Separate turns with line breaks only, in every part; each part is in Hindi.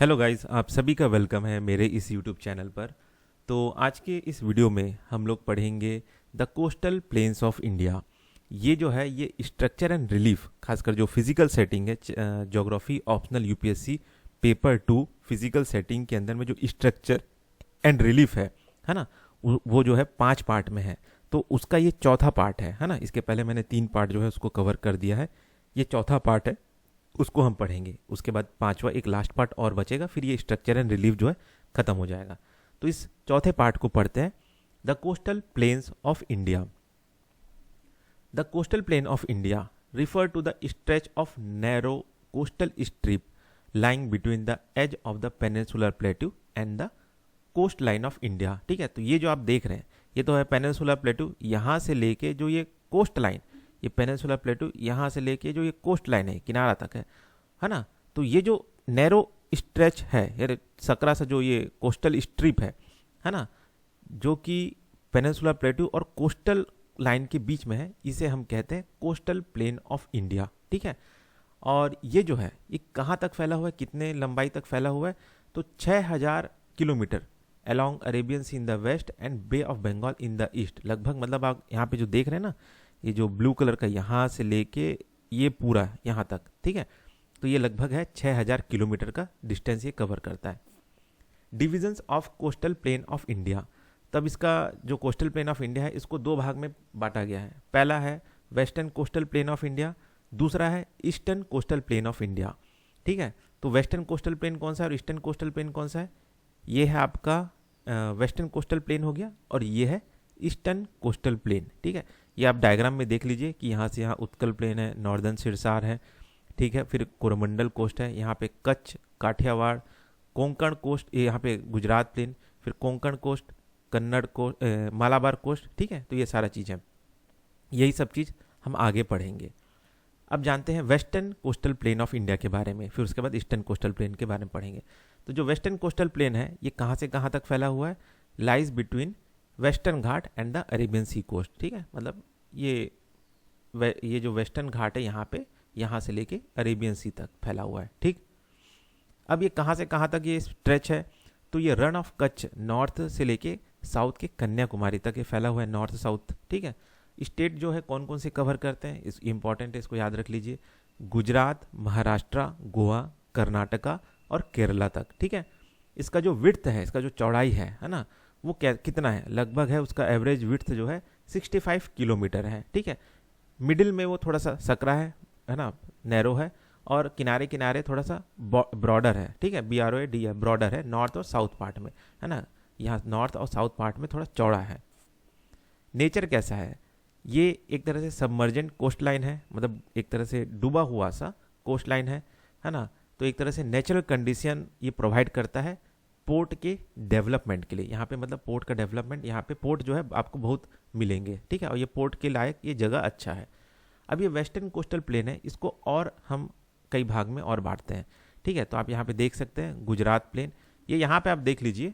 हेलो गाइस, आप सभी का वेलकम है मेरे इस यूट्यूब चैनल पर। तो आज के इस वीडियो में हम लोग पढ़ेंगे the coastal plains of India. ये जो है ये स्ट्रक्चर एंड रिलीफ, खासकर जो फिजिकल सेटिंग है, geography optional UPSC paper 2 physical setting के अंदर में जो स्ट्रक्चर एंड रिलीफ है ना, वो जो है 5 पार्ट में है। तो उसका ये चौथा पार्ट है ना। इसके पहले मैंने 3 पार्ट जो है उसको कवर कर दिया है, ये चौथा पार्ट है, उसको हम पढ़ेंगे। उसके बाद 5वां एक लास्ट पार्ट और बचेगा, फिर ये स्ट्रक्चर एंड रिलीफ जो है खत्म हो जाएगा। तो इस चौथे पार्ट को पढ़ते हैं। The coastal plains of India. The coastal plain of India refer to the stretch of narrow coastal strip lying between the edge of the peninsular plateau and the coast line of India. ठीक है, तो ये जो आप देख रहे हैं ये तो है पेनिनसुलर प्लेट्यू, यहाँ से लेके जो ये कोस्ट लाइन, ये पेनिनसुलर प्लेट्यू यहाँ से लेके जो ये कोस्ट लाइन है किनारा तक है ना। तो ये जो नैरो स्ट्रेच है यार, सकरा सा जो ये कोस्टल स्ट्रिप है ना, जो कि पेनिनसुलर प्लेट्यू और कोस्टल लाइन के बीच में है, इसे हम कहते हैं कोस्टल प्लेन ऑफ इंडिया। ठीक है, और ये जो है ये कहाँ तक फैला हुआ है, कितने लंबाई तक फैला हुआ है, तो 6000 kilometre along Arabian Sea in the west and Bay of Bengal in the east. लगभग मतलब आप यहाँ पे जो देख रहे हैं ना, ये जो ब्लू कलर का यहाँ से लेके ये पूरा यहाँ तक, ठीक है, तो ये लगभग है 6000 किलोमीटर का डिस्टेंस ये कवर करता है। Divisions of coastal plain of India. तब इसका जो कोस्टल प्लेन ऑफ इंडिया है इसको 2 भाग में बांटा गया है। पहला है western coastal plain of India, दूसरा है eastern coastal plain of India. ठीक है, तो वेस्टर्न कोस्टल प्लेन कौन सा है और ईस्टर्न कोस्टल प्लेन कौन सा है? ये है आपका वेस्टर्न कोस्टल प्लेन हो गया और ये है ईस्टर्न कोस्टल प्लेन। ठीक है, ये आप डायग्राम में देख लीजिए कि यहाँ से यहाँ उत्कल प्लेन है, नॉर्दर्न सिरसार है, ठीक है, फिर कोरोमंडल कोस्ट है, यहाँ पे कच्छ, काठियावाड़, कोंकण कोस्ट, यहाँ पे गुजरात प्लेन, फिर Konkan coast, Kannada coast, Malabar coast. ठीक है, तो ये सारा चीज़ है, यही सब चीज़ हम आगे पढ़ेंगे। अब जानते हैं western coastal plain of India के बारे में, फिर उसके बाद ईस्टर्न कोस्टल प्लेन के बारे में पढ़ेंगे। तो जो वेस्टर्न कोस्टल प्लेन है ये कहाँ से कहाँ तक फैला हुआ है? Lies between western Ghat and the Arabian Sea coast. ठीक है, मतलब ये जो वेस्टर्न घाट है यहाँ पे, यहाँ से लेके अरेबियन सी तक फैला हुआ है। ठीक, अब ये कहाँ से कहाँ तक ये स्ट्रेच है? तो ये रन ऑफ कच्छ नॉर्थ से लेके साउथ के कन्याकुमारी तक ये फैला हुआ है, नॉर्थ साउथ। ठीक है, स्टेट जो है कौन कौन से कवर करते हैं, इस इंपॉर्टेंट है, इसको याद रख लीजिए। गुजरात, महाराष्ट्र, गोवा, कर्नाटका और केरला तक। ठीक है, इसका जो विड्थ है, इसका जो चौड़ाई है ना, वो कितना है? लगभग है उसका एवरेज विड्थ जो है 65 किलोमीटर है। ठीक है, मिडिल में वो थोड़ा सा सकरा है ना, नैरो है, और किनारे किनारे थोड़ा सा ब्रॉडर है। ठीक है, BROAD है, ब्रॉडर है, नॉर्थ और साउथ पार्ट में है ना, यहाँ नॉर्थ और साउथ पार्ट में थोड़ा चौड़ा है। नेचर कैसा है? ये एक तरह से सबमर्जेंट कोस्ट लाइन है, मतलब एक तरह से डूबा हुआ सा कोस्ट लाइन है ना। तो एक तरह से नेचुरल कंडीशन ये प्रोवाइड करता है पोर्ट के डेवलपमेंट के लिए। यहाँ पे मतलब पोर्ट का डेवलपमेंट, यहाँ पे पोर्ट जो है आपको बहुत मिलेंगे। ठीक है, और ये पोर्ट के लायक ये जगह अच्छा है। अब ये वेस्टर्न कोस्टल प्लेन है, इसको और हम कई भाग में और बांटते हैं। ठीक है, तो आप यहाँ पे देख सकते हैं गुजरात प्लेन, ये यहाँ पे आप देख लीजिए,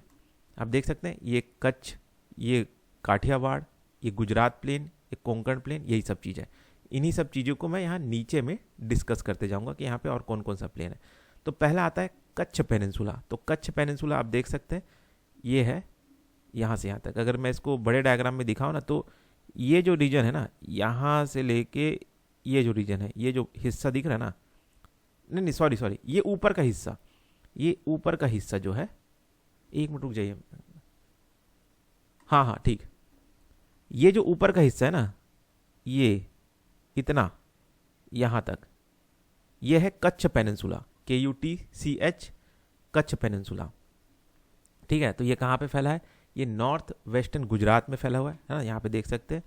आप देख सकते हैं ये कच्छ, ये काठियावाड़, ये गुजरात प्लेन, ये कोंकण प्लेन, यही सब चीज़ है। इन्हीं सब चीज़ों को मैं यहाँ नीचे में डिस्कस करते जाऊँगा कि यहाँ पे और कौन कौन सा प्लेन है। तो पहला आता है कच्छ पेनिनसुला। तो कच्छ पेनिनसुला आप देख सकते हैं ये है यहाँ से यहाँ तक। अगर मैं इसको बड़े डायग्राम में दिखाऊँ ना, तो ये जो रीजन है ना, यहाँ से लेके ये जो रीजन है, ये जो हिस्सा दिख रहा है ना, नहीं सॉरी, ये ऊपर का हिस्सा, ये ऊपर का हिस्सा जो है, एक मिनट रुक जाइए, हाँ ठीक, ये जो ऊपर का हिस्सा है ना, ये इतना यहाँ तक, ये है Kutch peninsula, KUTCH, Kutch peninsula. ठीक है, तो ये कहाँ पे फैला है? ये नॉर्थ वेस्टर्न गुजरात में फैला हुआ है ना, यहाँ पे देख सकते हैं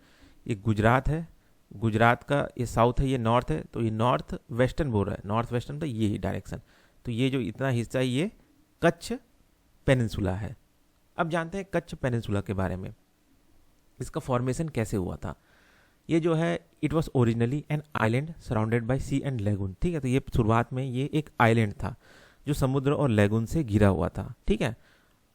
ये गुजरात है, गुजरात का ये साउथ है, ये नॉर्थ है, तो ये नॉर्थ वेस्टर्न बोल रहा है, नॉर्थ वेस्टर्न तो ये ही डायरेक्शन। तो ये जो इतना हिस्सा है ये कच्छ पेनिनसुला है। अब जानते हैं कच्छ पेनिनसुला के बारे में, इसका फॉर्मेशन कैसे हुआ था। ये जो है it was originally an island surrounded by sea and lagoon. ठीक है, तो ये शुरुआत में ये एक आइलैंड था जो समुद्र और लेगून से घिरा हुआ था। ठीक है,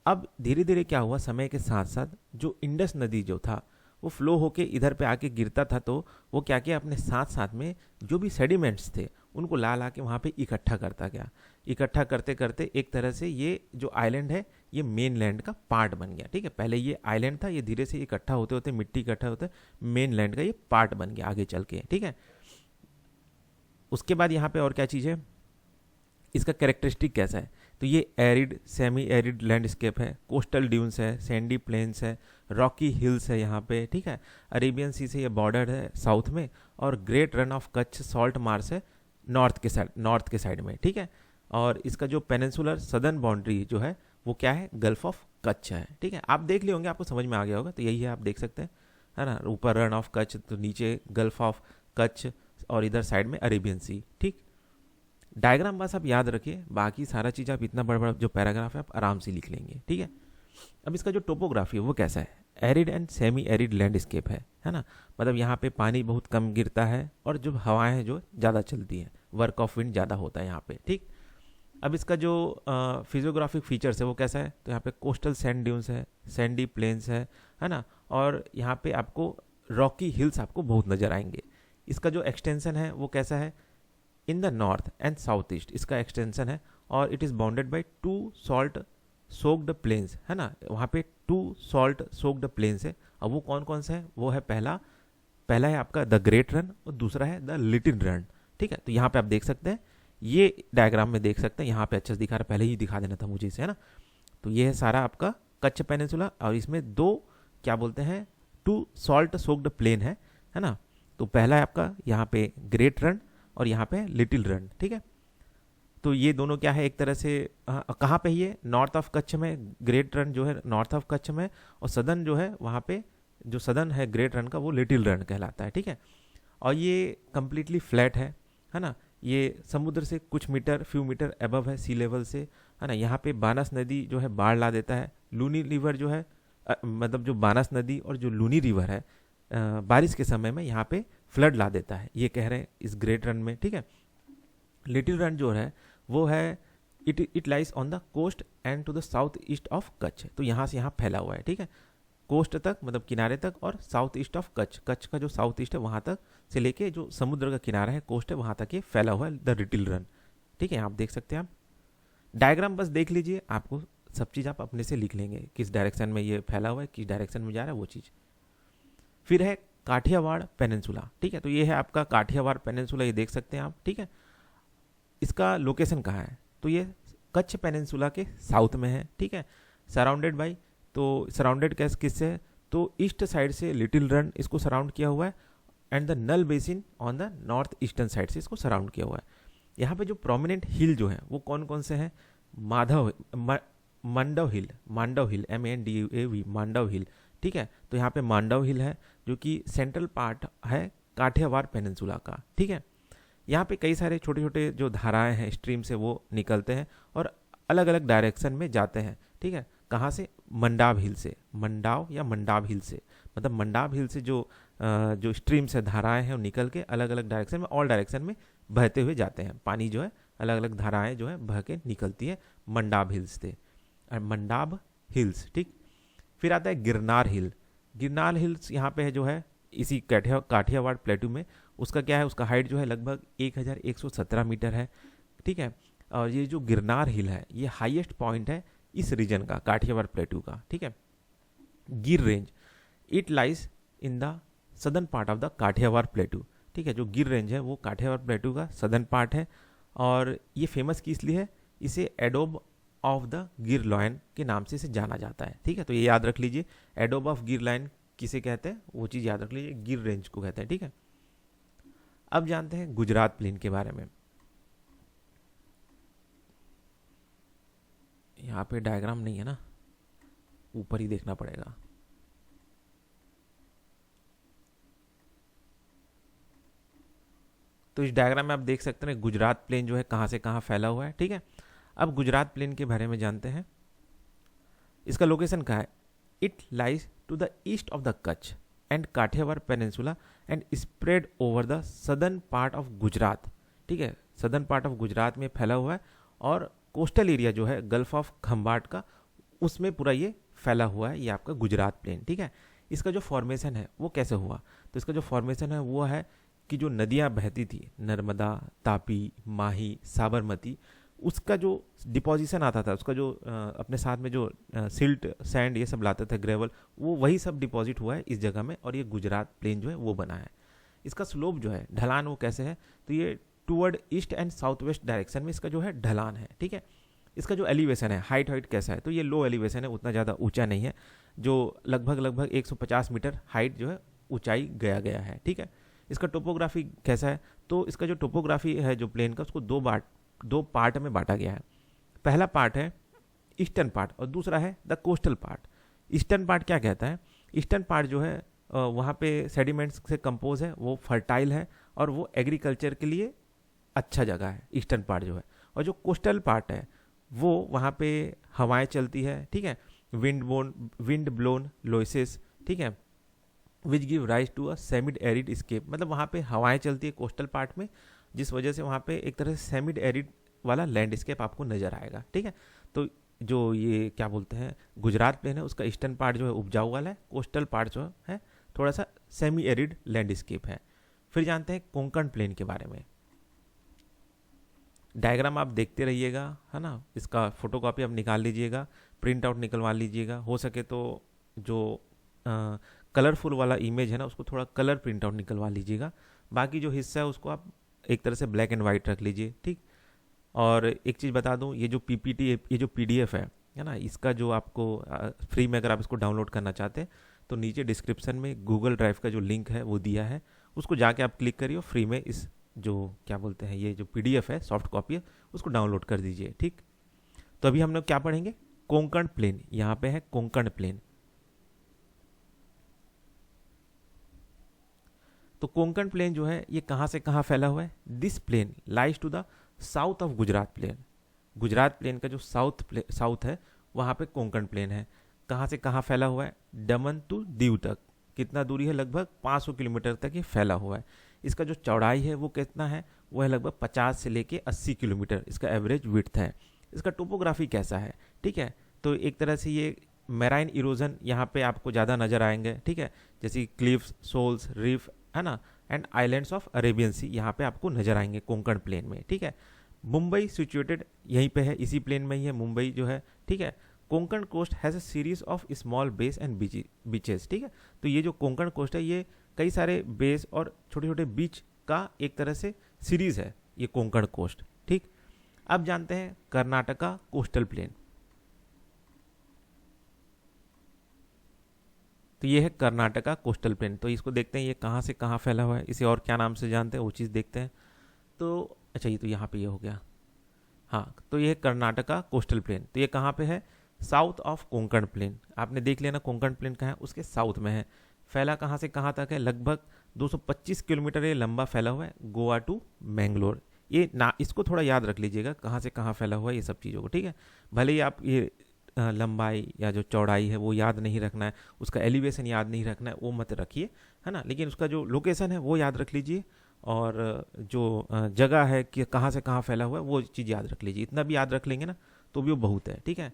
अब धीरे धीरे क्या हुआ, समय के साथ साथ जो इंडस नदी जो था वो फ्लो होके इधर पे आके गिरता था, तो वो क्या किया, अपने साथ साथ में जो भी सेडिमेंट्स थे उनको ला ला के वहाँ पे इकट्ठा करता गया। इकट्ठा करते करते एक तरह से ये जो आइलैंड है ये मेन लैंड का पार्ट बन गया। ठीक है, पहले ये आइलैंड था, ये धीरे से इकट्ठा होते होते मिट्टी इकट्ठा होते मेन लैंड का ये पार्ट बन गया आगे चल के। ठीक है, उसके बाद यहाँ पे और क्या चीज़ है, इसका कैरेक्टरिस्टिक कैसा है, तो ये एरिड सेमी एरिड लैंडस्केप है, कोस्टल ड्यून्स है, सैंडी प्लेन्स है, रॉकी हिल्स है यहाँ पे। ठीक है, अरेबियन सी से ये बॉर्डर है साउथ में, और great run of Kutch salt Mars है नॉर्थ के साइड में। ठीक है, और इसका जो पेनिनसुलर सदर्न बाउंड्री जो है वो क्या है, गल्फ ऑफ कच्छ है। ठीक है, आप देख लिए होंगे, आपको समझ में आ गया होगा, तो यही है, आप देख सकते हैं, है ना, ऊपर रन ऑफ कच्छ, तो नीचे गल्फ ऑफ कच्छ, और इधर साइड में अरेबियन सी। ठीक, डायग्राम बस आप याद रखिए, बाकी सारा चीज़ आप इतना बड़ा बड़ा जो पैराग्राफ है आप आराम से लिख लेंगे। ठीक है, अब इसका जो टोपोग्राफी है वो कैसा है, arid and semi arid landscape है ना, मतलब यहाँ पे पानी बहुत कम गिरता है और जो हवाएं हैं जो ज़्यादा चलती हैं, वर्क ऑफ विंड ज़्यादा होता है यहाँ पे। ठीक, अब इसका जो फिजियोग्राफिक फीचर्स है वो कैसा है, तो यहाँ पे कोस्टल सैंड ड्यून्स है, सैंडी प्लेन्स है ना, और यहाँ पे आपको रॉकी हिल्स आपको बहुत नज़र आएंगे। इसका जो एक्सटेंशन है वो कैसा है, in the north and south east इसका एक्सटेंशन है, और it is bounded by 2 salt soaked plains, है ना, वहाँ पे 2 सॉल्ट सोक्ड प्लेन्स है। अब वो कौन कौन से हैं, वो है पहला है आपका द ग्रेट रन, और दूसरा है द लिटिल रन। ठीक है, तो यहाँ पे आप देख सकते हैं, ये डायग्राम में देख सकते हैं, यहाँ पे अच्छे से दिखा रहा, पहले ही दिखा देना था मुझे इसे, है ना। तो ये है सारा आपका कच्छ पेनिनसुला, और इसमें 2 क्या बोलते हैं 2 सॉल्ट सोक्ड प्लेन है ना। तो पहला है आपका यहाँ पे ग्रेट रन और यहाँ पे लिटिल रन। ठीक है, तो ये दोनों क्या है, एक तरह से कहाँ पे ये नॉर्थ ऑफ कच्छ में, ग्रेट रन जो है नॉर्थ ऑफ कच्छ में, और सदर्न जो है वहाँ पे जो सदर्न है ग्रेट रन का वो लिटिल रन कहलाता है। ठीक है, और ये कम्प्लीटली फ्लैट है ना, ये समुद्र से कुछ मीटर फ्यू मीटर अबव है सी लेवल से, है ना। यहाँ पे बानस नदी जो है बाढ़ ला देता है, लूनी रिवर जो है मतलब जो बानस नदी और जो लूनी रिवर है बारिश के समय में यहाँ पे फ्लड ला देता है, ये कह रहे हैं इस ग्रेट रन में। ठीक है, लिटिल रन जो है वो है it lies on the coast and to the south east of Kutch, तो यहाँ से यहाँ फैला हुआ है। ठीक है, कोस्ट तक मतलब किनारे तक, और साउथ ईस्ट ऑफ कच्छ का जो साउथ ईस्ट है वहाँ तक से लेके जो समुद्र का किनारा है कोस्ट है वहाँ तक ये फैला हुआ है द लिटिल रन। ठीक है, आप देख सकते हैं, आप डायग्राम बस देख लीजिए, आपको सब चीज़ आप अपने से लिख लेंगे, किस डायरेक्शन में ये फैला हुआ है, किस डायरेक्शन में जा रहा है वो चीज़। फिर है काठियावाड़ पेनिनसुला। ठीक है, तो ये है आपका काठियावाड़ पेनिनसुला, ये देख सकते हैं आप। ठीक है, इसका लोकेशन कहाँ है, तो ये कच्छ पेनिनसुला के साउथ में है। ठीक है, सराउंडेड बाई, तो सराउंडेड किससे है, तो ईस्ट साइड से लिटिल रन इसको सराउंड किया हुआ है, and the Nal basin on the north eastern side से इसको सराउंड किया हुआ है। यहाँ पे जो प्रोमिनेंट हिल जो है वो कौन कौन से हैं, मांडव हिल MANDAV मांडव हिल। ठीक है, तो यहाँ पे मांडव हिल है जो कि सेंट्रल पार्ट है काठियावाड़ पेनिनसुला का। ठीक है, यहाँ पे कई सारे छोटे छोटे जो धाराएं हैं स्ट्रीम से वो निकलते हैं और अलग अलग डायरेक्शन में जाते हैं। ठीक है, कहाँ से, मंडाव हिल से, मंडाव या मंडाव हिल से, मतलब मंडाव हिल से जो स्ट्रीम से धाराएं हैं वो निकल के अलग अलग डायरेक्शन में, ऑल डायरेक्शन में बहते हुए जाते हैं। पानी जो है अलग अलग धाराएं जो है बह के निकलती है मंडाव हिल्स से, मंडाव हिल्स। ठीक, फिर आता है गिरनार हिल्स यहाँ पे है जो है इसी काठियावाड़ प्लेटू में। उसका क्या है, उसका हाइट जो है लगभग 1117 मीटर है। ठीक है, और ये जो गिरनार हिल है ये हाईएस्ट पॉइंट है इस रीजन का, काठियावाड़ प्लेटू का। ठीक है, Gir range it lies in the southern part of the Kathiawar plateau. ठीक है, जो गिर रेंज है वो काठियावाड़ प्लेटू का सदर्न पार्ट है, और ये फेमस किस लिए है, इसे एडोब ऑफ द गिर लॉयन के नाम से इसे जाना जाता है। ठीक है, तो ये याद रख लीजिए, एडोब ऑफ गिर लाइन किसे कहते हैं वो चीज़ याद रख लीजिए, गिर रेंज को कहते हैं। ठीक है, अब जानते हैं गुजरात प्लेन के बारे में। यहाँ पे डायग्राम नहीं है ना, ऊपर ही देखना पड़ेगा। तो इस डायग्राम में आप देख सकते हैं गुजरात प्लेन जो है कहाँ से कहाँ फैला हुआ है। ठीक है, अब गुजरात प्लेन के बारे में जानते हैं। इसका लोकेशन कहाँ है, it lies to the east of the Kutch and Kathiawar peninsula and spread over the southern part of Gujarat. ठीक है, सदर्न पार्ट ऑफ गुजरात में फैला हुआ है, और कोस्टल एरिया जो है गल्फ ऑफ खंबाट का उसमें पूरा ये फैला हुआ है, ये आपका गुजरात प्लेन। ठीक है, इसका जो फॉर्मेशन है वो कैसे हुआ, तो इसका जो फॉर्मेशन है वो है कि जो नदियाँ बहती थी, नर्मदा, तापी, माही, साबरमती, उसका जो डिपोजिशन आता था, उसका जो अपने साथ में जो सिल्ट सैंड ये सब लाते थे, ग्रेवल, वो वही सब डिपॉजिट हुआ है इस जगह में, और ये गुजरात प्लेन जो है वो बना है। इसका स्लोप जो है, ढलान, वो कैसे है, तो ये toward east and south west direction में इसका जो है ढलान है, ठीक है। इसका जो एलिवेशन है, हाइट कैसा है, तो ये लो एलिवेशन है, उतना ज़्यादा ऊंचा नहीं है, जो लगभग 150 मीटर हाइट जो है ऊंचाई गया है, ठीक है। इसका टोपोग्राफी कैसा है, तो इसका जो टोपोग्राफी है जो प्लेन का, उसको दो पार्ट में बांटा गया है। पहला पार्ट है ईस्टर्न पार्ट और दूसरा है the coastal part. Eastern part क्या कहता है, ईस्टर्न पार्ट जो है वहाँ पे सेडिमेंट्स से कंपोज है, वो फर्टाइल है और वो एग्रीकल्चर के लिए अच्छा जगह है ईस्टर्न पार्ट जो है। और जो कोस्टल पार्ट है वो वहाँ पे हवाएं चलती है, ठीक है, विंड ब्लोन लोइसेस, ठीक है, which give rise to a semi arid scape. मतलब वहाँ पे हवाएं चलती है कोस्टल पार्ट में, जिस वजह से वहाँ पे एक तरह से सेमिड एरिड वाला लैंडस्केप आपको नजर आएगा, ठीक है। तो जो ये क्या बोलते हैं गुजरात प्लेन है, उसका ईस्टर्न पार्ट जो है उपजाऊ वाला है, कोस्टल पार्ट जो है थोड़ा सा सेमी एरिड लैंडस्केप है। फिर जानते हैं कोंकण प्लेन के बारे में। डायग्राम आप देखते रहिएगा, है ना, इसका फोटोकॉपी आप निकाल लीजिएगा, प्रिंट आउट निकलवा लीजिएगा, हो सके तो जो कलरफुल वाला इमेज है ना, उसको थोड़ा कलर प्रिंट आउट निकलवा लीजिएगा। बाकी जो हिस्सा है उसको आप एक तरह से ब्लैक एंड वाइट रख लीजिए, ठीक। और एक चीज़ बता दूं, ये जो पीपीटी, ये जो पीडीएफ है ना, इसका जो आपको फ्री में अगर आप इसको डाउनलोड करना चाहते हैं तो नीचे डिस्क्रिप्शन में गूगल ड्राइव का जो लिंक है वो दिया है, उसको जाके आप क्लिक करिए, फ्री में इस जो क्या बोलते हैं ये जो पीडीएफ है, सॉफ्ट कॉपी है, उसको डाउनलोड कर दीजिए, ठीक। तो अभी हम लोग क्या पढ़ेंगे, कोंकण प्लेन। यहाँ पे है कोंकण प्लेन। तो कोंकण प्लेन जो है ये कहाँ से कहाँ फैला हुआ है, this plain lies to the south of Gujarat plain. Gujarat plain का जो साउथ है वहाँ पे कोंकण प्लेन है। कहाँ से कहाँ फैला हुआ है, दमन टू दीव तक। कितना दूरी है, लगभग 500 किलोमीटर तक ये फैला हुआ है। इसका जो चौड़ाई है वो कितना है, वो है लगभग 50 से लेके 80 किलोमीटर इसका एवरेज विड्थ है। इसका टोपोग्राफी कैसा है, ठीक है, तो एक तरह से ये मैराइन इरोजन यहाँ पे आपको ज़्यादा नजर आएंगे, ठीक है, जैसे क्लिफ्स, सोल्स, रीफ, है ना, एंड आइलैंड्स ऑफ अरेबियन सी यहाँ पे आपको नजर आएंगे कोंकण प्लेन में, ठीक है। मुंबई सिचुएटेड यहीं पे है, इसी प्लेन में ही है मुंबई जो है, ठीक है। Konkan coast has a series of small bays and beaches, ठीक है। तो ये जो कोंकण कोस्ट है ये कई सारे बेस और छोटे छोटे बीच का एक तरह से सीरीज है ये कोंकण कोस्ट, ठीक। अब जानते हैं कर्नाटका कोस्टल प्लेन। तो ये है कर्नाटका कोस्टल प्लेन। तो इसको देखते हैं ये कहाँ से कहाँ फैला हुआ है, इसे और क्या नाम से जानते हैं वो चीज़ देखते हैं। तो अच्छा, ये तो यहाँ पे ये हो गया, हाँ। तो ये है कर्नाटका कोस्टल प्लेन। तो ये कहाँ पे है, साउथ ऑफ कोंकण प्लेन। आपने देख लिया ना कोंकण प्लेन कहाँ है, उसके साउथ में है। फैला कहाँ से कहाँ तक है, लगभग 225 किलोमीटर ये लंबा फैला हुआ है, गोवा टू मैंगलोर। ये ना, इसको थोड़ा याद रख लीजिएगा कहाँ से कहाँ फैला हुआ है ये सब चीज़ों को, ठीक है। भले ही आप ये लंबाई या जो चौड़ाई है वो याद नहीं रखना है, उसका एलिवेशन याद नहीं रखना है, वो मत रखिए, है ना, लेकिन उसका जो लोकेशन है वो याद रख लीजिए, और जो जगह है कि कहाँ से कहाँ फैला हुआ है वो चीज़ याद रख लीजिए। इतना भी याद रख लेंगे ना तो भी वो बहुत है, ठीक है।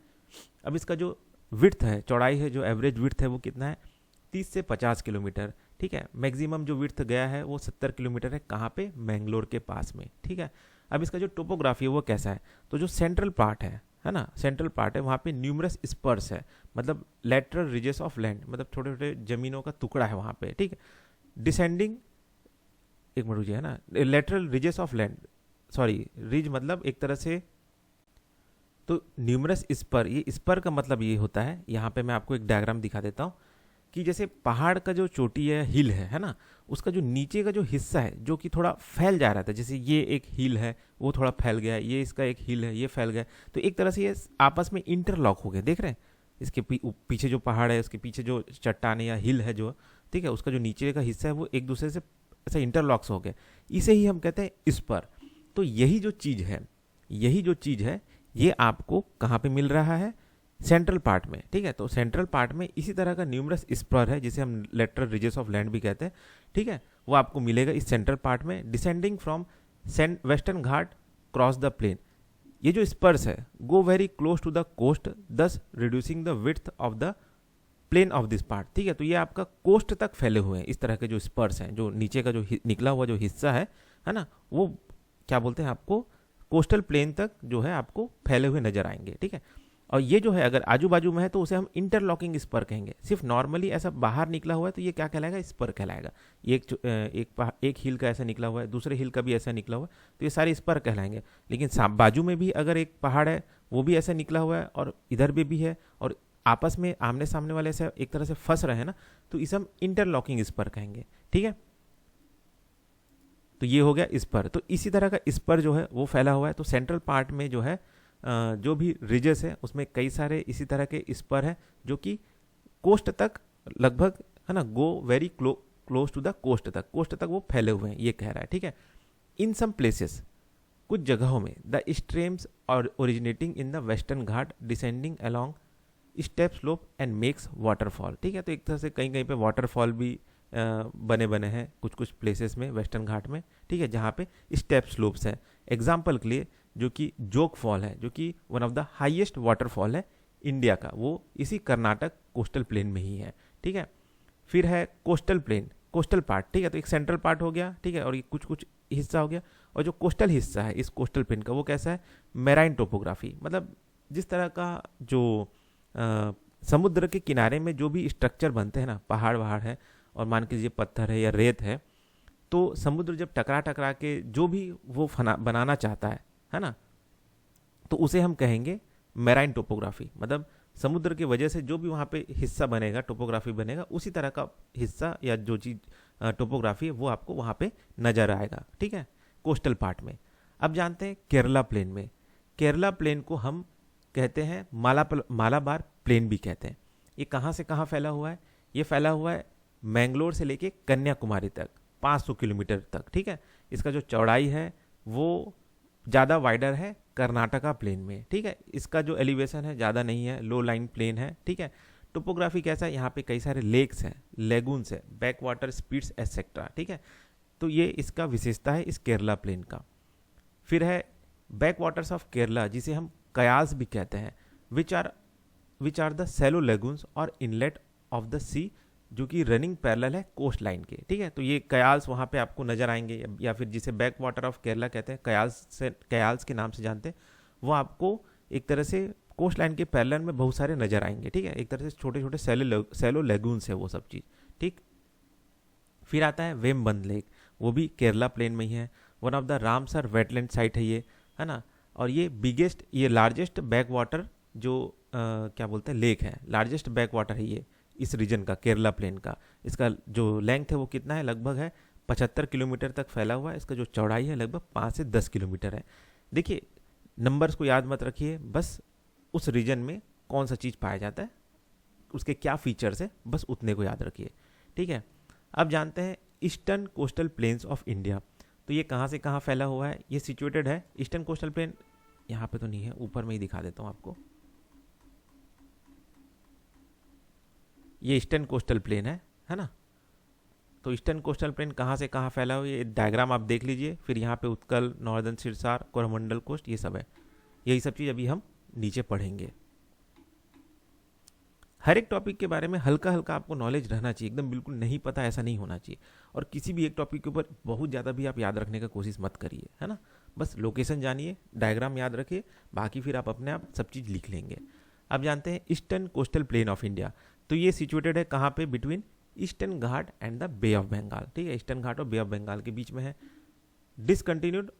अब इसका जो विड्थ है, चौड़ाई है, जो एवरेज विड्थ है वो कितना है, 30 से 50 किलोमीटर, ठीक है। मैक्सिमम जो विड्थ गया है वो 70 किलोमीटर है, कहाँ पे, मैंगलोर के पास में, ठीक है। अब इसका जो टोपोग्राफी है वो कैसा है, तो जो सेंट्रल पार्ट है ना, सेंट्रल पार्ट है, वहाँ पे न्यूमरस स्पर्स है, मतलब लेटरल रिजेस ऑफ लैंड, मतलब छोटे छोटे जमीनों का टुकड़ा है वहाँ पे, ठीक है। डिसेंडिंग, एक मिनट रुकिए, है ना, lateral ridges of land, sorry, ridge मतलब एक तरह से, तो न्यूमरस स्पर, ये स्पर का मतलब ये होता है, यहाँ पे मैं आपको एक डायग्राम दिखा देता हूँ कि जैसे पहाड़ का जो चोटी है, हिल है ना, उसका जो नीचे का जो हिस्सा है जो कि थोड़ा फैल जा रहा था, जैसे ये एक हिल है वो थोड़ा फैल गया, ये इसका एक हिल है ये फैल गया, तो एक तरह से ये आपस में इंटरलॉक हो गए, देख रहे हैं, इसके पीछे जो पहाड़ है उसके पीछे जो चट्टान या हिल है जो, ठीक है, उसका जो नीचे का हिस्सा है वो एक दूसरे से ऐसा इंटरलॉक्स हो गए, इसे ही हम कहते हैं स्पर। तो यही जो चीज़ है ये आपको कहाँ पे मिल रहा है, सेंट्रल पार्ट में, ठीक है। तो सेंट्रल पार्ट में इसी तरह का न्यूमरस स्पर है जिसे हम लेटरल रिजेस ऑफ लैंड भी कहते हैं, ठीक है, वो आपको मिलेगा इस सेंट्रल पार्ट में, descending from western Ghat cross the plain. ये जो स्पर्स है go very close to the coast, thus reducing the width of the plain of this part, ठीक है। तो ये आपका कोस्ट तक फैले हुए हैं इस तरह के जो स्पर्स हैं, जो नीचे का जो निकला हुआ जो हिस्सा है ना, वो क्या बोलते हैं आपको कोस्टल प्लेन तक जो है आपको फैले हुए नजर आएंगे, ठीक है। और ये जो है अगर आजू बाजू में है तो उसे हम इंटरलॉकिंग स्पर कहेंगे। सिर्फ नॉर्मली ऐसा बाहर निकला हुआ है तो ये क्या कहलाएगा, स्पर कहलाएगा। ये एक हिल का ऐसा निकला हुआ है, दूसरे हिल का भी ऐसा निकला हुआ है, तो ये सारे स्पर कहलाएंगे। लेकिन बाजू में भी अगर एक पहाड़ है वो भी ऐसा निकला हुआ है और इधर भी है और आपस में आमने सामने वाले से एक तरह से फंस रहे हैं ना, तो इसे हम इंटरलॉकिंग स्पर कहेंगे, ठीक है। तो ये हो गया स्पर। तो इसी तरह का स्पर जो है वो फैला हुआ है। तो सेंट्रल पार्ट में जो है जो भी रिजेस है उसमें कई सारे इसी तरह के स्पर है जो कि कोस्ट तक लगभग, है ना, go very close to the coast तक वो फैले हुए हैं, ये कह रहा है, ठीक है। इन सम प्लेसेस, कुछ जगहों में, द स्ट्रीम्स और originating in the western Ghat descending along step slope and makes waterfall, ठीक है। तो एक तरह से कहीं कहीं पे वाटरफॉल भी बने हैं कुछ प्लेसेस में वेस्टर्न घाट में, ठीक है, जहाँ पे स्टेप स्लोप्स है। एग्जाम्पल के लिए जो कि जोग फॉल है, जो कि one of the highest waterfall है इंडिया का, वो इसी कर्नाटक कोस्टल प्लेन में ही है, ठीक है। फिर है कोस्टल प्लेन, कोस्टल पार्ट, ठीक है। तो एक सेंट्रल पार्ट हो गया, ठीक है, और ये कुछ हिस्सा हो गया। और जो कोस्टल हिस्सा है इस कोस्टल प्लेन का वो कैसा है, मैराइन टोपोग्राफी, मतलब जिस तरह का जो समुद्र के किनारे में जो भी स्ट्रक्चर बनते हैं ना, पहाड़ वहाड़ है और मान के लीजिए पत्थर है या रेत है, तो समुद्र जब टकरा के जो भी वो बनाना चाहता है ना, तो उसे हम कहेंगे मैराइन टोपोग्राफी। मतलब समुद्र की वजह से जो भी वहाँ पे हिस्सा बनेगा, टोपोग्राफी बनेगा, उसी तरह का हिस्सा या जो चीज़ टोपोग्राफी है वो आपको वहाँ पे नजर आएगा, ठीक है, कोस्टल पार्ट में। अब जानते हैं केरला प्लेन में, केरला प्लेन को हम कहते हैं मालाबार प्लेन भी कहते हैं। ये कहाँ से कहाँ फैला हुआ है, ये फैला हुआ है मैंगलोर से लेके कन्याकुमारी तक 500 किलोमीटर तक, ठीक है। इसका जो चौड़ाई है वो ज़्यादा वाइडर है कर्नाटका प्लेन में, ठीक है। इसका जो एलिवेशन है ज़्यादा नहीं है, लो लाइन प्लेन है, ठीक है। टोपोग्राफी कैसा है, यहाँ पे कई सारे लेक्स हैं, लेगून्स है, बैक वाटर स्पीड्स एटसेट्रा, ठीक है। तो ये इसका विशेषता है इस केरला प्लेन का। फिर है बैक वाटर्स ऑफ केरला, जिसे हम कयाल्स भी कहते हैं, which are the shallow lagoons और इनलेट ऑफ द सी, जो कि रनिंग पैरेलल है कोस्ट लाइन के, ठीक है। तो ये कयाल्स वहाँ पे आपको नजर आएंगे, या फिर जिसे बैक वाटर ऑफ केरला कहते हैं, कयाल्स के नाम से जानते हैं, वो आपको एक तरह से कोस्ट लाइन के पैरेलल में बहुत सारे नजर आएंगे, ठीक है। एक तरह से छोटे छोटे सैलो लेगून्स है वो सब चीज़, ठीक। फिर आता है वेमबंद लेक, वो भी केरला प्लेन में ही है, one of the Ramsar wetland site है ये, है ना। और ये लार्जेस्ट बैक वाटर जो क्या बोलते हैं लेक है, लार्जेस्ट बैक वाटर है ये इस रीजन का, केरला प्लेन का। इसका जो लेंथ है वो कितना है, लगभग है 75 किलोमीटर तक फैला हुआ है। इसका जो चौड़ाई है लगभग 5 से 10 किलोमीटर है। देखिए नंबर्स को याद मत रखिए, बस उस रीजन में कौन सा चीज़ पाया जाता है, उसके क्या फीचर्स है, बस उतने को याद रखिए, ठीक है। अब जानते हैं eastern coastal plains of India. तो ये कहाँ से कहाँ फैला हुआ है, ये सिचुएटेड है ईस्टर्न कोस्टल प्लेन, यहाँ पे तो नहीं है, ऊपर में ही दिखा देता हूँ आपको। ये ईस्टर्न कोस्टल प्लेन है ना। तो ईस्टर्न कोस्टल प्लेन कहाँ से कहाँ फैला हुआ है, ये डायग्राम आप देख लीजिए। फिर यहाँ पे उत्कल, नॉर्दर्न सिरसार, कोरोमंडल कोस्ट, ये सब है। यही सब चीज़ अभी हम नीचे पढ़ेंगे। हर एक टॉपिक के बारे में हल्का हल्का आपको नॉलेज रहना चाहिए, एकदम बिल्कुल नहीं पता ऐसा नहीं होना चाहिए। और किसी भी एक टॉपिक के ऊपर बहुत ज़्यादा भी आप याद रखने का कोशिश मत करिए, है ना। बस लोकेशन जानिए, डायग्राम याद रखिए, बाकी फिर आप अपने आप सब चीज़ लिख लेंगे। अब जानते हैं eastern coastal plain of India. तो ये सिचुएटेड है कहाँ पे, between eastern Ghat and the Bay of Bengal, ठीक है। ईस्टर्न घाट और बे ऑफ बंगाल के बीच में है। डिसकंटिन्यूड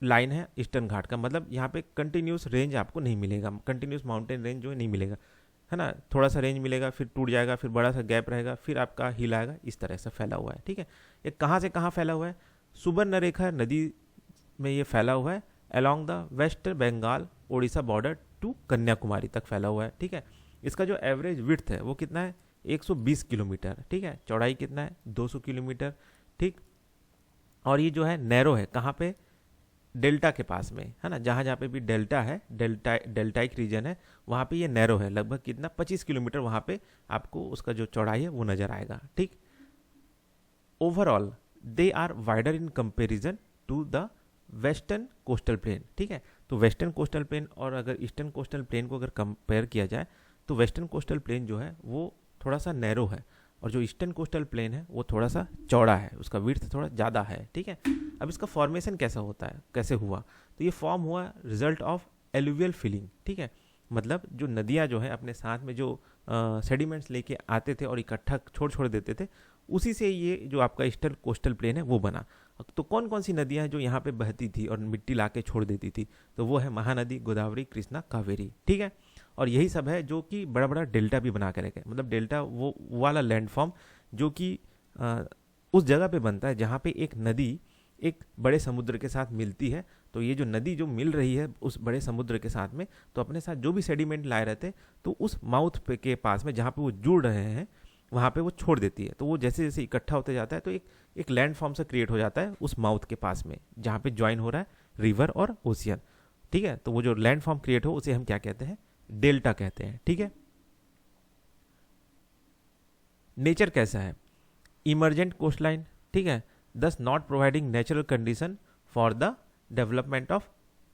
लाइन है ईस्टर्न घाट का, मतलब यहाँ पे कंटिन्यूस रेंज आपको नहीं मिलेगा, कंटिन्यूस माउंटेन रेंज जो है नहीं मिलेगा, है ना। थोड़ा सा रेंज मिलेगा, फिर टूट जाएगा, फिर बड़ा सा गैप रहेगा, फिर आपका हिल आएगा, इस तरह से फैला हुआ है, ठीक है। ये कहाँ से कहाँ फैला हुआ है, सुबर्णरेखा नदी में ये फैला हुआ है, along the West Bengal Odisha border to Kanyakumari तक फैला हुआ है, ठीक है। इसका जो एवरेज विड्थ है वो कितना है, 120 किलोमीटर, ठीक है। चौड़ाई कितना है, 200 किलोमीटर, ठीक। और ये जो है नैरो है, कहाँ पे, डेल्टा के पास में, है ना। जहाँ जहाँ पे भी डेल्टा है, डेल्टाइक रीजन है, वहाँ पे ये नैरो है, लगभग कितना 25 किलोमीटर वहाँ पे आपको उसका जो चौड़ाई है वो नजर आएगा, ठीक। Overall they are wider in comparison to the western coastal plain, ठीक है। तो वेस्टर्न कोस्टल प्लेन और अगर ईस्टर्न कोस्टल प्लेन को अगर कंपेयर किया जाए तो वेस्टर्न कोस्टल प्लेन जो है वो थोड़ा सा नैरो है, और जो ईस्टर्न कोस्टल प्लेन है वो थोड़ा सा चौड़ा है, उसका विड्थ थोड़ा ज़्यादा है, ठीक है। अब इसका फॉर्मेशन कैसा होता है, कैसे हुआ, तो ये फॉर्म हुआ रिजल्ट ऑफ एलुवियल फिलिंग, ठीक है। मतलब जो नदियाँ जो है अपने साथ में जो सेडिमेंट्स लेके आते थे और इकट्ठा छोड़ देते थे, उसी से ये जो आपका ईस्टर्न कोस्टल प्लेन है वो बना। तो कौन कौन सी नदियाँ हैं जो यहाँ पे बहती थी और मिट्टी ला के छोड़ देती थी, तो वो है महानदी, गोदावरी, कृष्णा, कावेरी, ठीक है। और यही सब है जो कि बड़ा बड़ा डेल्टा भी बना के रखे, मतलब डेल्टा वो वाला लैंड फॉर्म जो कि उस जगह पे बनता है जहाँ पे एक नदी एक बड़े समुद्र के साथ मिलती है। तो ये जो नदी जो मिल रही है उस बड़े समुद्र के साथ में, तो अपने साथ जो भी सेडिमेंट लाए रहते तो उस माउथ पे के पास में जहाँ पे वो जुड़ रहे हैं वहाँ पे वो छोड़ देती है। तो वो जैसे जैसे इकट्ठा होते जाता है तो एक लैंड फॉर्म से क्रिएट हो जाता है उस माउथ के पास में जहाँ पे ज्वाइन हो रहा है रिवर और ओशियन, ठीक है। तो वो जो लैंड फॉर्म क्रिएट हो उसे हम क्या कहते हैं, डेल्टा कहते हैं, ठीक है। नेचर कैसा है, इमरजेंट कोस्टलाइन, ठीक है, दस not providing natural condition for the development of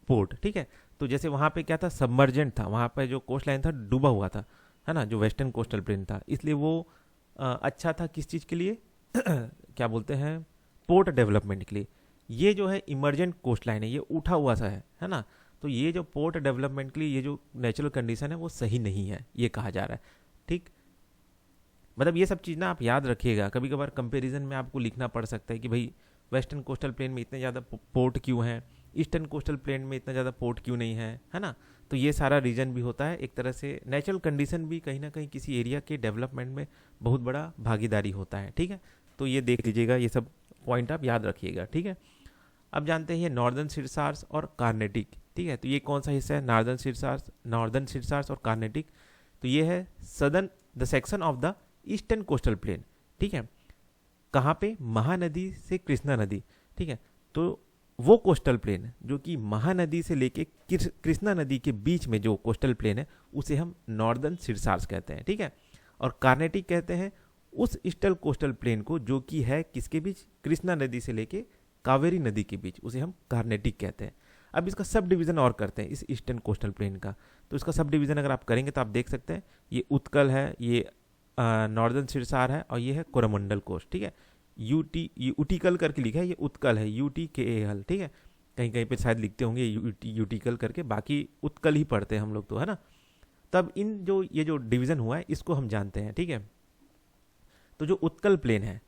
port, ठीक है। तो जैसे वहाँ पे क्या था, सबमर्जेंट था, वहाँ पे जो कोस्ट लाइन था डूबा हुआ था, है ना, जो वेस्टर्न कोस्टल प्लेन था, इसलिए वो अच्छा था किस चीज़ के लिए क्या बोलते हैं, पोर्ट डेवलपमेंट के लिए। ये जो है इमरजेंट कोस्ट लाइन है, ये उठा हुआ सा है ना। तो ये जो पोर्ट डेवलपमेंट के लिए ये जो नेचुरल कंडीशन है वो सही नहीं है, ये कहा जा रहा है, ठीक। मतलब ये सब चीज़ ना आप याद रखिएगा, कभी कभार कंपैरिजन में आपको लिखना पड़ सकता है कि भाई वेस्टर्न कोस्टल प्लेन में इतने ज़्यादा पोर्ट क्यों हैं, ईस्टर्न कोस्टल प्लेन में इतना ज़्यादा पोर्ट क्यों नहीं है ना। तो ये सारा रीजन भी होता है, एक तरह से नेचुरल कंडीशन भी कहीं ना कहीं किसी एरिया के डेवलपमेंट में बहुत बड़ा भागीदारी होता है, ठीक है। तो ये देख लीजिएगा, ये सब पॉइंट आप याद रखिएगा, ठीक है। अब जानते हैं नॉर्दर्न सिरसार्स और कार्नेटिक, ठीक है। तो ये कौन सा हिस्सा है, नॉर्दर्न सिरसार्स और कार्नेटिक। तो ये है southern the section of the eastern coastal plain, ठीक है। कहाँ पे, महानदी से कृष्णा नदी, ठीक है। तो वो कोस्टल प्लेन जो कि महानदी से लेके कृष्णा नदी के बीच में जो कोस्टल प्लेन है उसे हम नॉर्दर्न सिरसार्स कहते हैं, ठीक है। और कार्नेटिक कहते हैं उस ईस्टर्न कोस्टल प्लेन को जो कि है किसके बीच, कृष्णा नदी से लेके कावेरी नदी के बीच, उसे हम कार्नेटिक कहते हैं। अब इसका सब डिवीज़न और करते हैं इस ईस्टर्न कोस्टल प्लेन का। तो इसका सब डिवीज़न अगर आप करेंगे तो आप देख सकते हैं ये उत्कल है, ये नॉर्दर्न सिरसार है, और ये है कोरोमंडल कोस्ट, ठीक है। ये उटिकल करके लिखा है, ये उत्कल है, UTKAL, ठीक है। कहीं कहीं पे शायद लिखते होंगे यूटिकल करके, बाकी उत्कल ही पढ़ते हैं हम लोग तो, है ना। तब ये जो डिवीज़न हुआ है इसको हम जानते हैं, ठीक है। तो जो उत्कल प्लेन है,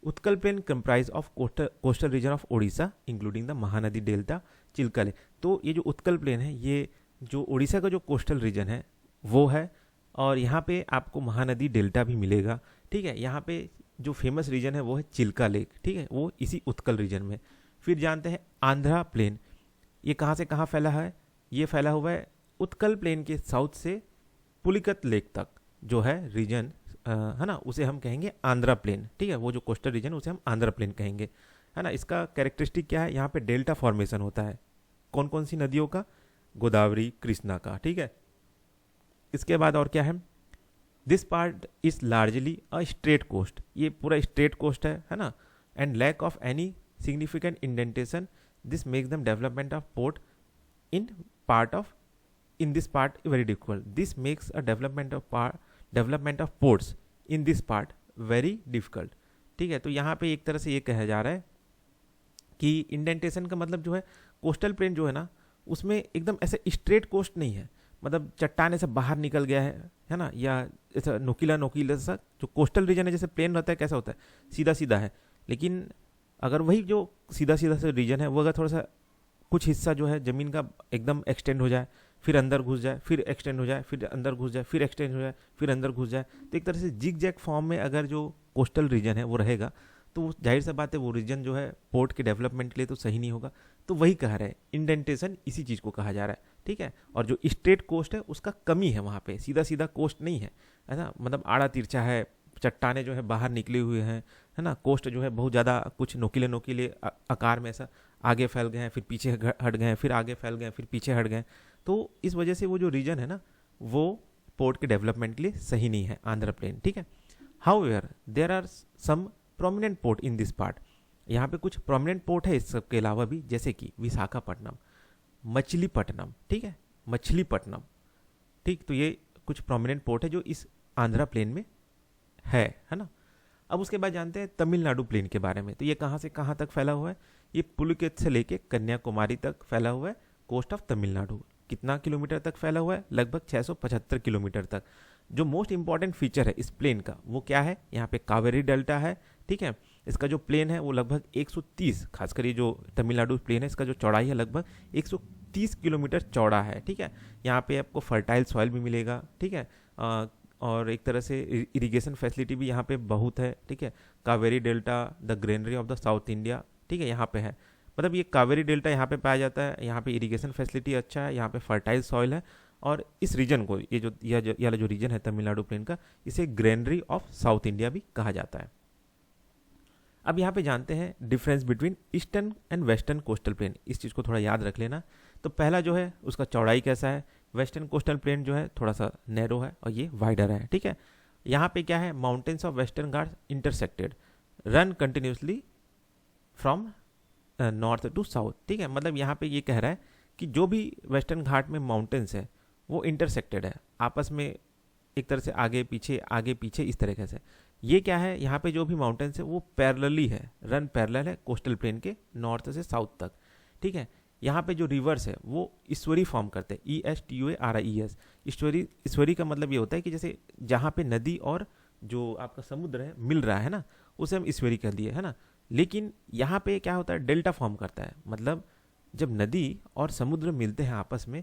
Utkal plain comprise of coastal region of Odisha including the Mahanadi delta Chilka lake. तो ये जो उत्कल प्लेन है ये जो उड़ीसा का जो कोस्टल रीजन है वो है, और यहाँ पे आपको महानदी डेल्टा भी मिलेगा, ठीक है। यहाँ पे जो फेमस रीजन है वो है चिल्का लेक, ठीक है, वो इसी उत्कल रीजन में। फिर जानते हैं आंध्रा प्लेन, ये कहाँ से कहाँ फैला है, ये फैला हुआ है उत्कल प्लेन के साउथ से पुलिकत लेक तक जो है रीजन, है ना, उसे हम कहेंगे आंध्रा प्लेन, ठीक है। वो जो कोस्टल रीजन उसे हम आंध्रा प्लेन कहेंगे, है ना। इसका कैरेक्टरिस्टिक क्या है, यहाँ पे डेल्टा फॉर्मेशन होता है, कौन कौन सी नदियों का, गोदावरी, कृष्णा का, ठीक है। इसके बाद और क्या है, this part is largely a straight coast, ये पूरा स्ट्रेट कोस्ट है ना, and lack of any significant indentation, this makes them development of port in this part very difficult, this makes a development of ports in this part very difficult, ठीक है। तो यहाँ पे एक तरह से ये कहा जा रहा है कि इंडेंटेशन का मतलब जो है, कोस्टल प्लेन जो है ना उसमें एकदम ऐसे स्ट्रेट कोस्ट नहीं है, मतलब चट्टाने से बाहर निकल गया है ना, या ऐसा नोकीला सा जो कोस्टल रीजन है, जैसे प्लेन रहता है कैसा होता है, सीधा सीधा है। लेकिन अगर वही जो सीधा सा रीजन है वो अगर थोड़ा सा कुछ हिस्सा जो है ज़मीन का एकदम एक्सटेंड हो जाए, फिर अंदर घुस जाए, फिर एक्सटेंड हो जाए, फिर अंदर घुस जाए, फिर एक्सटेंड हो जाए, फिर अंदर घुस जाए, तो एक तरह से जिग जैग फॉर्म में अगर जो कोस्टल रीजन है वो रहेगा तो जाहिर सा बात है वो रीजन जो है पोर्ट के डेवलपमेंट के लिए तो सही नहीं होगा। तो वही कह रहे हैं, इंडेंटेशन इसी चीज़ को कहा जा रहा है, ठीक है। और जो स्ट्रेट कोस्ट है उसका कमी है, वहाँ पे सीधा सीधा कोस्ट नहीं है, है ना, मतलब आड़ा तिरछा है, चट्टाने जो है बाहर निकले हुए हैं, है ना, कोस्ट जो है बहुत ज़्यादा कुछ नोकीले आकार में ऐसा आगे फैल गए हैं, फिर पीछे हट गए हैं, फिर आगे फैल गए हैं, फिर पीछे हट गए। तो इस वजह से वो जो रीजन है ना वो पोर्ट के डेवलपमेंट के लिए सही नहीं है, आंध्र प्लेन, ठीक है। However there are some prominent port in this part, यहाँ पे कुछ प्रोमिनेंट पोर्ट है इस सब के अलावा भी, जैसे कि विशाखापट्टनम, मछलीपट्टनम, ठीक है, मछलीपट्टनम, ठीक। तो ये कुछ प्रोमिनेंट पोर्ट है जो इस आंध्रा प्लेन में है ना। अब उसके बाद जानते हैं तमिलनाडु प्लेन के बारे में। तो ये कहाँ से कहाँ तक फैला हुआ है, ये पुलिकेत से लेके कन्याकुमारी तक फैला हुआ है कोस्ट ऑफ तमिलनाडु। कितना किलोमीटर तक फैला हुआ है? लगभग 675 किलोमीटर तक। जो मोस्ट इंपॉर्टेंट फीचर है इस प्लेन का वो क्या है? यहाँ पे कावेरी डेल्टा है, ठीक है। इसका जो प्लेन है वो लगभग 130, खासकर ये जो तमिलनाडु प्लेन है इसका जो चौड़ाई है लगभग 130 किलोमीटर चौड़ा है, ठीक है। यहाँ पे आपको फर्टाइल सॉइल भी मिलेगा, ठीक है। और एक तरह से इरिगेशन फैसिलिटी भी यहाँ पे बहुत है, ठीक है। Kaveri delta the granary of the south India, ठीक है, यहाँ पे है। मतलब ये कावेरी डेल्टा यहाँ पे पाया जाता है, यहाँ पे इरिगेशन फैसिलिटी अच्छा है, यहाँ पे फर्टाइल सॉइल है। और इस रीजन को ये वाला जो रीजन है तमिलनाडु प्लेन का, इसे ग्रेनरी ऑफ साउथ इंडिया भी कहा जाता है। अब यहाँ पे जानते हैं difference between eastern and western coastal plane. इस चीज़ को थोड़ा याद रख लेना। तो पहला जो है उसका चौड़ाई कैसा है? वेस्टर्न कोस्टल प्लेन जो है थोड़ा सा नैरो है और ये वाइडर है, ठीक है। यहाँ पे क्या है? Mountains of western Ghats intersected run continuously from north to south, ठीक है। मतलब यहाँ पे ये कह रहा है कि जो भी वेस्टर्न घाट में माउंटेन्स है वो इंटरसेक्टेड है आपस में, एक तरह से आगे पीछे इस तरीके से। ये क्या है? यहाँ पे जो भी माउंटेन्स है वो पैरेलली है, रन पैरेलल है कोस्टल प्लेन के नॉर्थ से साउथ तक, ठीक है। यहाँ पे जो रिवर्स है वो ईश्वरी फॉर्म करते हैं, ESTUARIES। ईश्वरी का मतलब ये होता है कि जैसे जहाँ पे नदी और जो आपका समुद्र है मिल रहा है ना, उसे हम ईश्वरी कह दिए, है ना। लेकिन यहाँ पे क्या होता है? डेल्टा फॉर्म करता है। मतलब जब नदी और समुद्र मिलते हैं आपस में,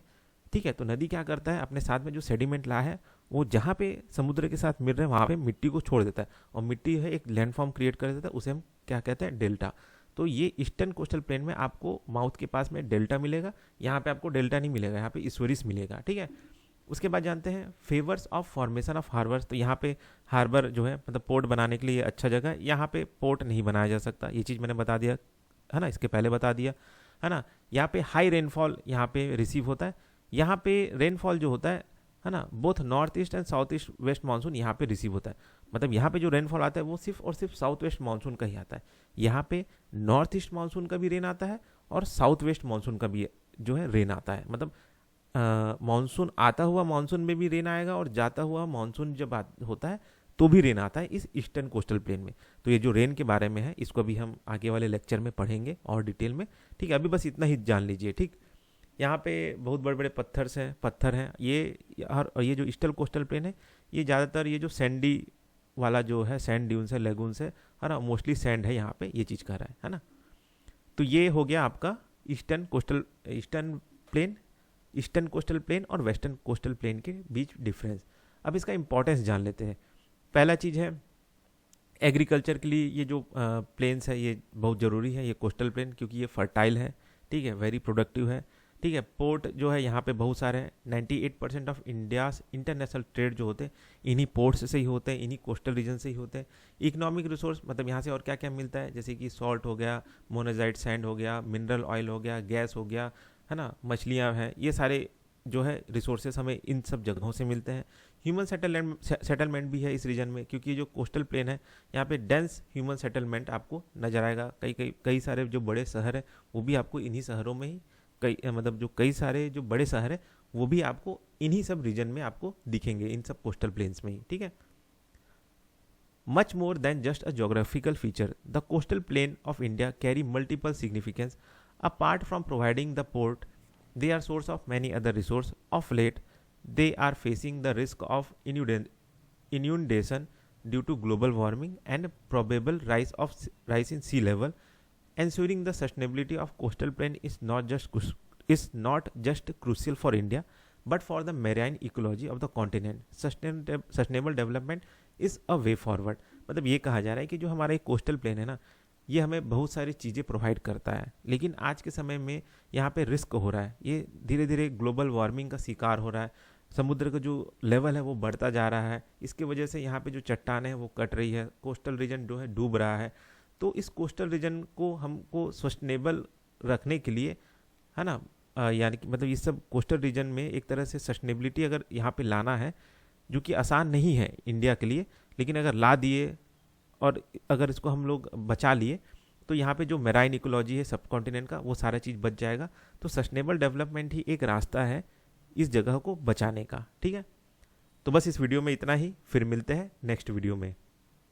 ठीक है, तो नदी क्या करता है? अपने साथ में जो सेडिमेंट ला है वो जहाँ पे समुद्र के साथ मिल रहे हैं वहाँ पे मिट्टी को छोड़ देता है, और मिट्टी है एक लैंडफॉर्म क्रिएट कर देता है, उसे हम क्या कहते हैं? डेल्टा। तो ये ईस्टर्न कोस्टल प्लेन में आपको माउथ के पास में डेल्टा मिलेगा, यहाँ पे आपको डेल्टा नहीं मिलेगा, यहाँ पे ईश्वरीस मिलेगा, ठीक है। उसके बाद जानते हैं favours of formation of harbours. तो यहाँ पे हार्बर जो है मतलब पोर्ट बनाने के लिए अच्छा जगह है। यहाँ पे पोर्ट नहीं बनाया जा सकता, ये चीज़ मैंने बता दिया है ना, इसके पहले बता दिया है ना। यहाँ पे हाई रेनफॉल यहाँ पे रिसीव होता है। यहाँ पे रेनफॉल जो होता है ना, both north east and south east west monsoon यहाँ पे रिसीव होता है। मतलब यहाँ पे जो रेनफॉल आता है वो सिर्फ और सिर्फ साउथ वेस्ट मानसून का ही आता है। यहाँ पे नॉर्थ ईस्ट मानसून का भी रेन आता है और साउथ वेस्ट मानसून का भी जो है रेन आता है। मतलब मानसून आता हुआ मानसून में भी रेन आएगा और जाता हुआ मानसून जब होता है तो भी रेन आता है इस ईस्टर्न कोस्टल प्लेन में। तो ये जो रेन के बारे में है इसको भी हम आगे वाले लेक्चर में पढ़ेंगे और डिटेल में, ठीक है। अभी बस इतना ही जान लीजिए, ठीक। यहाँ पे बहुत बड़े बड़े पत्थर हैं ये, और ये जो ईस्टर्न कोस्टल प्लेन है ये ज़्यादातर ये जो सैंडी वाला जो है सैंड ड्यून्स है, लेगून्स है ना, मोस्टली सैंड है यहाँ पे, ये चीज़ कर रहा है ना। तो ये हो गया आपका ईस्टर्न कोस्टल प्लेन और वेस्टर्न कोस्टल प्लेन के बीच डिफरेंस। अब इसका इंपॉर्टेंस जान लेते हैं। पहला चीज़ है एग्रीकल्चर के लिए ये जो प्लेन्स है ये बहुत ज़रूरी है, ये कोस्टल प्लेन, क्योंकि ये फर्टाइल है, ठीक है, वेरी प्रोडक्टिव है, ठीक है। पोर्ट जो है यहाँ पे बहुत सारे हैं। 98% ऑफ इंडियाज इंटरनेशनल ट्रेड जो होते हैं इन्हीं पोर्ट्स से ही होते हैं, इन्हीं कोस्टल रीजन से ही होते हैं। इकोनॉमिक रिसोर्स मतलब यहाँ से और क्या क्या मिलता है, जैसे कि सॉल्ट हो गया, मोनेजाइट सैंड हो गया, मिनरल ऑयल हो गया, गैस हो गया, है ना, मछलियाँ हैं, ये सारे जो है रिसोर्सेस हमें इन सब जगहों से मिलते हैं। ह्यूमन सेटलमेंट भी है इस रीजन में, क्योंकि ये जो कोस्टल प्लेन है यहाँ पे डेंस ह्यूमन सेटलमेंट आपको नजर आएगा। कई सारे जो बड़े शहर है वो भी आपको इन्हीं शहरों में ही, कई सारे जो बड़े शहर है वो भी आपको इन्हीं सब रीजन में आपको दिखेंगे, इन सब कोस्टल प्लेन्स में ही, ठीक है। Much more than just a geographical feature, the coastal plain of India carry multiple significance. Apart from providing the port, they are source of many other resources. Of late, they are facing the risk of inundation due to global warming and probable rise in sea level. Ensuring the sustainability of coastal plain is not just crucial for India, but for the marine ecology of the continent. Sustainable development is a way forward. मतलब ये कहा जा रहा है कि जो हमारा कोस्टल प्लेन है ना, ये हमें बहुत सारी चीज़ें प्रोवाइड करता है, लेकिन आज के समय में यहाँ पे रिस्क हो रहा है, ये धीरे धीरे ग्लोबल वार्मिंग का शिकार हो रहा है, समुद्र का जो लेवल है वो बढ़ता जा रहा है, इसके वजह से यहाँ पे जो चट्टानें हैं वो कट रही है, कोस्टल रीजन जो है डूब रहा है। तो इस कोस्टल रीजन को हमको सस्टेनेबल रखने के लिए, है ना, यानी कि मतलब ये सब कोस्टल रीजन में एक तरह से सस्टेनेबिलिटी अगर यहाँ पे लाना है, जो कि आसान नहीं है इंडिया के लिए, लेकिन अगर ला दिए और अगर इसको हम लोग बचा लिए तो यहाँ पे जो मेराइन इकोलॉजी है सब कॉन्टिनेंट का वो सारा चीज़ बच जाएगा। तो सस्टेनेबल डेवलपमेंट ही एक रास्ता है इस जगह को बचाने का, ठीक है। तो बस इस वीडियो में इतना ही, फिर मिलते हैं नेक्स्ट वीडियो में।